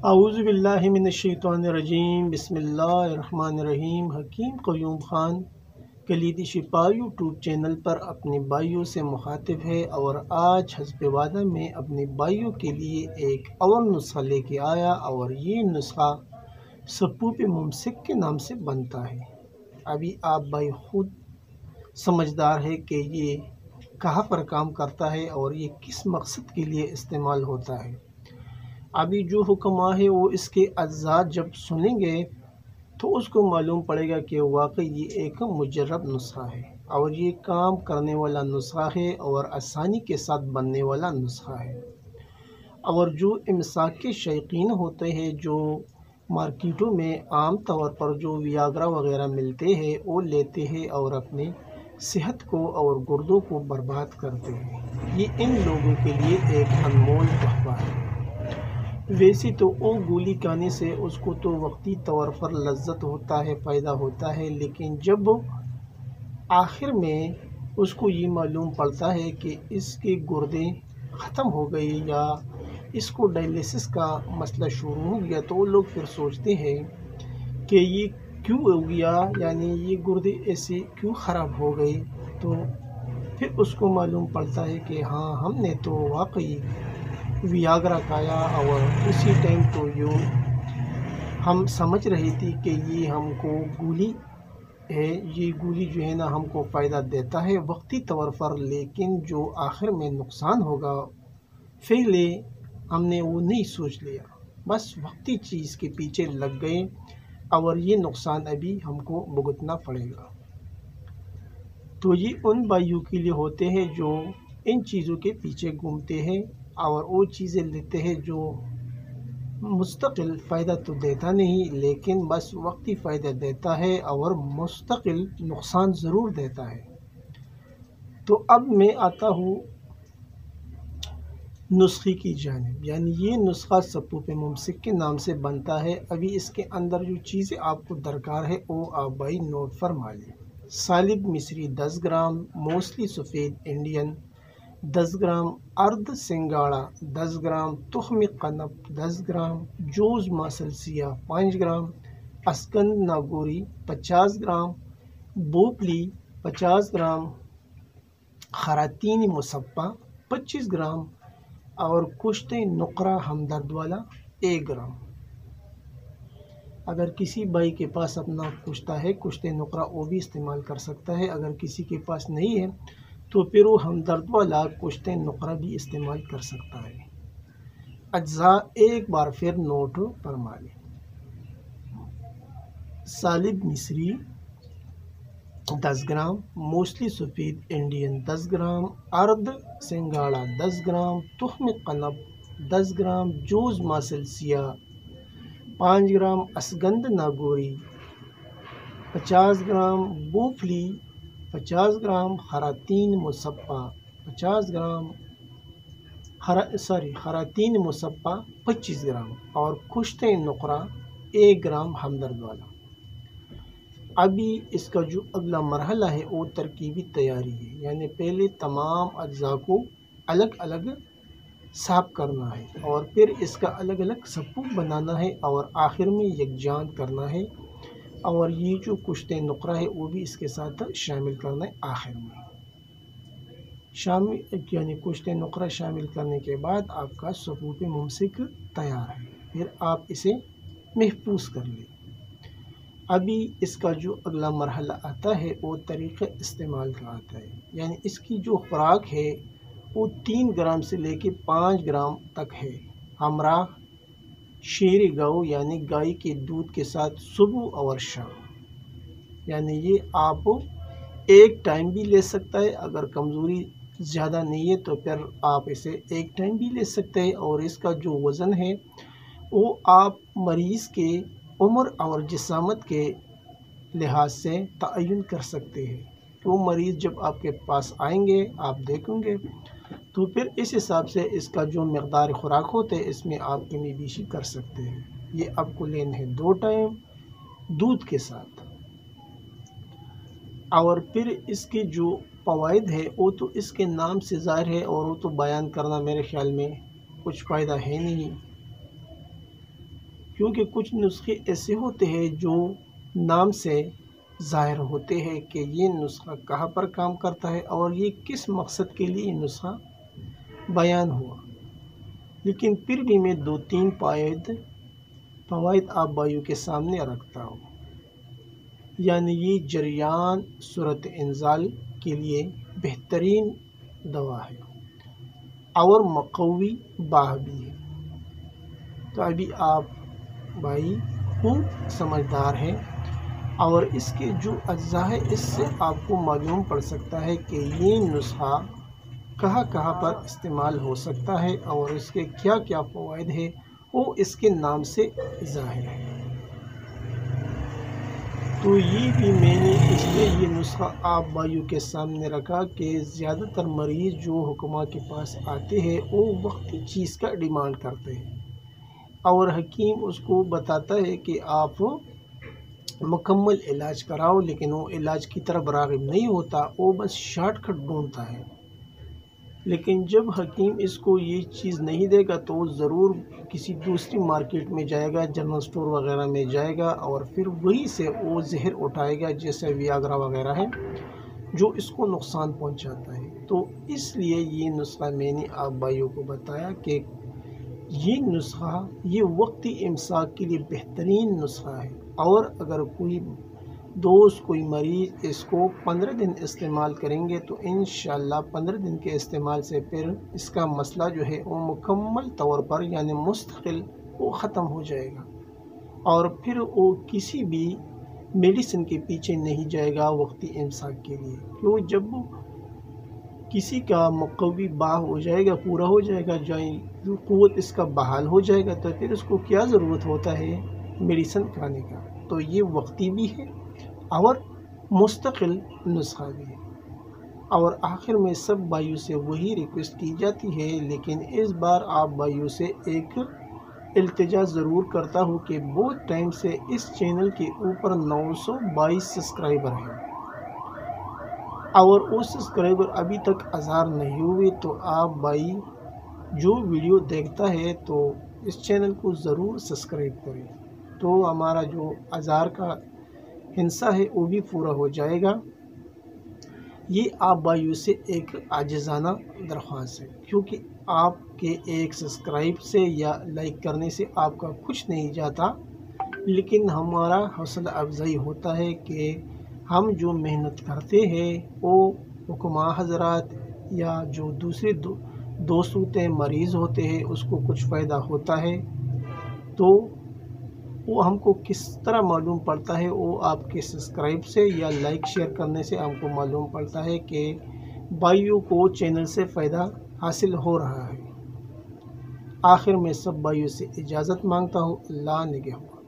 اعوذ باللہ من الشیطان الرجیم، بسم اللہ الرحمن الرحیم۔ حکیم قیوم خان کلیدی شفا یوٹیوب چینل پر اپنے بھائیوں سے مخاطب ہے، اور آج حسب وعدہ میں اپنے بھائیوں کے لیے ایک اور نسخہ لے کے آیا، اور یہ نسخہ سپوپ ممسک کے نام سے بنتا ہے۔ ابھی آپ بھائی خود سمجھدار ہے کہ یہ کہاں پر کام کرتا ہے اور یہ کس مقصد کے لیے استعمال ہوتا ہے۔ ابھی جو حکمہ ہے وہ اس کے اجزاء جب سنیں گے تو اس کو معلوم پڑے گا کہ واقعی یہ ایک مجرب نسخہ ہے، اور یہ کام کرنے والا نسخہ ہے، اور آسانی کے ساتھ بننے والا نسخہ ہے۔ اور جو امساک کے شائقین ہوتے ہیں، جو مارکیٹوں میں عام طور پر جو ویاگرا وغیرہ ملتے ہیں وہ لیتے ہیں اور اپنے صحت کو اور گردوں کو برباد کرتے ہیں، یہ ان لوگوں کے لیے ایک انمول تحفہ ہے۔ ویسے تو وہ گولی کھانے سے اس کو تو وقتی طور پر لذت ہوتا ہے، فائدہ ہوتا ہے، لیکن جب آخر میں اس کو یہ معلوم پڑتا ہے کہ اس کے گردے ختم ہو گئی یا اس کو ڈائلیسس کا مسئلہ شروع ہو گیا، تو وہ لوگ پھر سوچتے ہیں کہ یہ کیوں ہو گیا، یعنی یہ گردے ایسے کیوں خراب ہو گئے۔ تو پھر اس کو معلوم پڑتا ہے کہ ہاں، ہم نے تو واقعی ویاگرا کھایا، اور اسی ٹائم تو ہم سمجھ رہی تھی کہ یہ ہم کو گولی ہے، یہ گولی جو ہے نا ہم کو فائدہ دیتا ہے وقتی طور پر، لیکن جو آخر میں نقصان ہوگا پہلے ہم نے وہ نہیں سوچ لیا، بس وقتی چیز کے پیچھے لگ گئے، اور یہ نقصان ابھی ہم کو بھگتنا پڑے گا۔ تو یہ ان بھائیوں کے لیے ہوتے ہیں جو ان چیزوں کے پیچھے گھومتے ہیں اور وہ چیزیں لیتے ہیں جو مستقل فائدہ تو دیتا نہیں، لیکن بس وقتی فائدہ دیتا ہے اور مستقل نقصان ضرور دیتا ہے۔ تو اب میں آتا ہوں نسخے کی جانب، یعنی یہ نسخہ سپوپ ممسک کے نام سے بنتا ہے۔ ابھی اس کے اندر جو چیزیں آپ کو درکار ہے وہ آپ بھائی نوٹ فرما لیں۔ سالب مصری 10 گرام، موسلی سفید انڈین 10 گرام، ارد سنگاڑا 10 گرام، تخم قنب 10 گرام، جوز ماسل سیاہ 5 گرام، اسکند ناگوری 50 گرام، بوپلی 50 گرام، خراتین مصفا 25 گرام، اور کشت نقرہ ہمدرد والا 1 گرام۔ اگر کسی بھائی کے پاس اپنا کشتہ ہے، کشت نقرہ، وہ بھی استعمال کر سکتا ہے۔ اگر کسی کے پاس نہیں ہے تو پھر وہ ہمدرد والا کشت نقرہ بھی استعمال کر سکتا ہے۔ اجزاء ایک بار پھر نوٹ فرما لیں۔ سالب مصری 10 گرام، موسلی سفید انڈین 10 گرام، ارد سنگاڑا 10 گرام، تخم قنب 10 گرام، جوز ماسل سیاہ 5 گرام، اسگند ناگوری 50 گرام، بوفلی 50 گرام، خراتین مصفا 50 گرام، خراتین مصفا 25 گرام، اور کشت نقرہ 1 گرام ہمدرد والا۔ ابھی اس کا جو اگلا مرحلہ ہے وہ ترکیبی تیاری ہے، یعنی پہلے تمام اجزاء کو الگ الگ صاف کرنا ہے، اور پھر اس کا الگ الگ سپوپ بنانا ہے، اور آخر میں یکجان کرنا ہے، اور یہ جو کشت نقرہ ہے وہ بھی اس کے ساتھ شامل کرنا ہے آخر میں۔ یعنی کشت نقرہ شامل کرنے کے بعد آپ کا سپوپ ممسک تیار ہے، پھر آپ اسے محفوظ کر لیں۔ ابھی اس کا جو اگلا مرحلہ آتا ہے وہ طریقہ استعمال کا آتا ہے، یعنی اس کی جو خوراک ہے وہ 3 گرام سے لے کے 5 گرام تک ہے، ہمراہ شیر گاؤ یعنی گائے کے دودھ کے ساتھ صبح اور شام۔ یعنی یہ آپ ایک ٹائم بھی لے سکتا ہے، اگر کمزوری زیادہ نہیں ہے تو پھر آپ اسے ایک ٹائم بھی لے سکتے ہیں، اور اس کا جو وزن ہے وہ آپ مریض کے عمر اور جسامت کے لحاظ سے تعین کر سکتے ہیں۔ وہ مریض جب آپ کے پاس آئیں گے، آپ دیکھیں گے، تو پھر اس حساب سے اس کا جو مقدار خوراک ہوتے ہے اس میں آپ کمی بیشی کر سکتے ہیں۔ یہ آپ کو لینا ہے 2 ٹائم دودھ کے ساتھ، اور پھر اس کے جو فوائد ہے وہ تو اس کے نام سے ظاہر ہے، اور وہ تو بیان کرنا میرے خیال میں کچھ فائدہ ہے نہیں۔ کیونکہ کچھ نسخے ایسے ہوتے ہیں جو نام سے ظاہر ہوتے ہیں کہ یہ نسخہ کہاں پر کام کرتا ہے اور یہ کس مقصد کے لیے یہ نسخہ بیان ہوا، لیکن پھر بھی میں 2-3 فوائد آپ بھائیوں کے سامنے رکھتا ہوں۔ یعنی یہ جریان صورت انزال کے لیے بہترین دوا ہے اور مقوی باہ بھی ہے۔ تو ابھی آپ بھائی خوب سمجھدار ہیں اور اس کے جو اجزاء ہے اس سے آپ کو معلوم پڑ سکتا ہے کہ یہ نسخہ کہاں کہاں پر استعمال ہو سکتا ہے اور اس کے کیا کیا فوائد ہیں وہ اس کے نام سے ظاہر ہے۔ تو یہ بھی میں نے اس لیے یہ نسخہ آپ بھائیوں کے سامنے رکھا کہ زیادہ تر مریض جو حکمہ کے پاس آتے ہیں وہ وقتی چیز کا ڈیمانڈ کرتے ہیں اور حکیم اس کو بتاتا ہے کہ آپ مکمل علاج کراؤ، لیکن وہ علاج کی طرف راغب نہیں ہوتا، وہ بس شارٹ کٹ ڈھونڈتا ہے۔ لیکن جب حکیم اس کو یہ چیز نہیں دے گا تو وہ ضرور کسی دوسری مارکیٹ میں جائے گا، جنرل سٹور وغیرہ میں جائے گا اور پھر وہی سے وہ زہر اٹھائے گا جیسے ویاگرا وغیرہ ہے جو اس کو نقصان پہنچاتا ہے۔ تو اس لیے یہ نسخہ میں نے آپ بھائیوں کو بتایا کہ یہ نسخہ یہ وقتی امساک کے لیے بہترین نسخہ ہے، اور اگر کوئی دوست کوئی مریض اس کو 15 دن استعمال کریں گے تو انشاءاللہ 15 دن کے استعمال سے پھر اس کا مسئلہ جو ہے وہ مکمل طور پر یعنی مستقل وہ ختم ہو جائے گا اور پھر وہ کسی بھی میڈیسن کے پیچھے نہیں جائے گا وقتی امساک کے لیے۔ کیوں جب کسی کا مقوی باہ ہو جائے گا، پورا ہو جائے گا، قوت اس کا بحال ہو جائے گا، تو پھر اس کو کیا ضرورت ہوتا ہے میڈیسن کھانے کا۔ تو یہ وقتی بھی ہے اور مستقل نسخہ بھی ہے۔ اور آخر میں سب بھائیوں سے وہی ریکویسٹ کی جاتی ہے، لیکن اس بار آپ بھائیوں سے ایک التجا ضرور کرتا ہوں کہ بہت ٹائم سے اس چینل کے اوپر 922 سبسکرائبر ہیں اور وہ سبسکرائبر ابھی تک 1000 نہیں ہوئے، تو آپ بھائی جو ویڈیو دیکھتا ہے تو اس چینل کو ضرور سبسکرائب کریں، تو ہمارا جو 1000 کا حصہ ہے وہ بھی پورا ہو جائے گا۔ یہ آپ بھائیوں سے ایک عاجزانہ درخواست ہے، کیونکہ آپ کے ایک سبسکرائب سے یا لائک کرنے سے آپ کا کچھ نہیں جاتا، لیکن ہمارا حوصلہ افزائی ہوتا ہے کہ ہم جو محنت کرتے ہیں وہ حکمہ حضرات یا جو دوسرے دوست ہوتے ہیں مریض ہوتے ہیں اس کو کچھ فائدہ ہوتا ہے، تو وہ ہم کو کس طرح معلوم پڑتا ہے، وہ آپ کے سبسکرائب سے یا لائک شیئر کرنے سے ہم کو معلوم پڑتا ہے کہ بھائیوں کو چینل سے فائدہ حاصل ہو رہا ہے۔ آخر میں سب بھائیوں سے اجازت مانگتا ہوں، اللہ نگہبان۔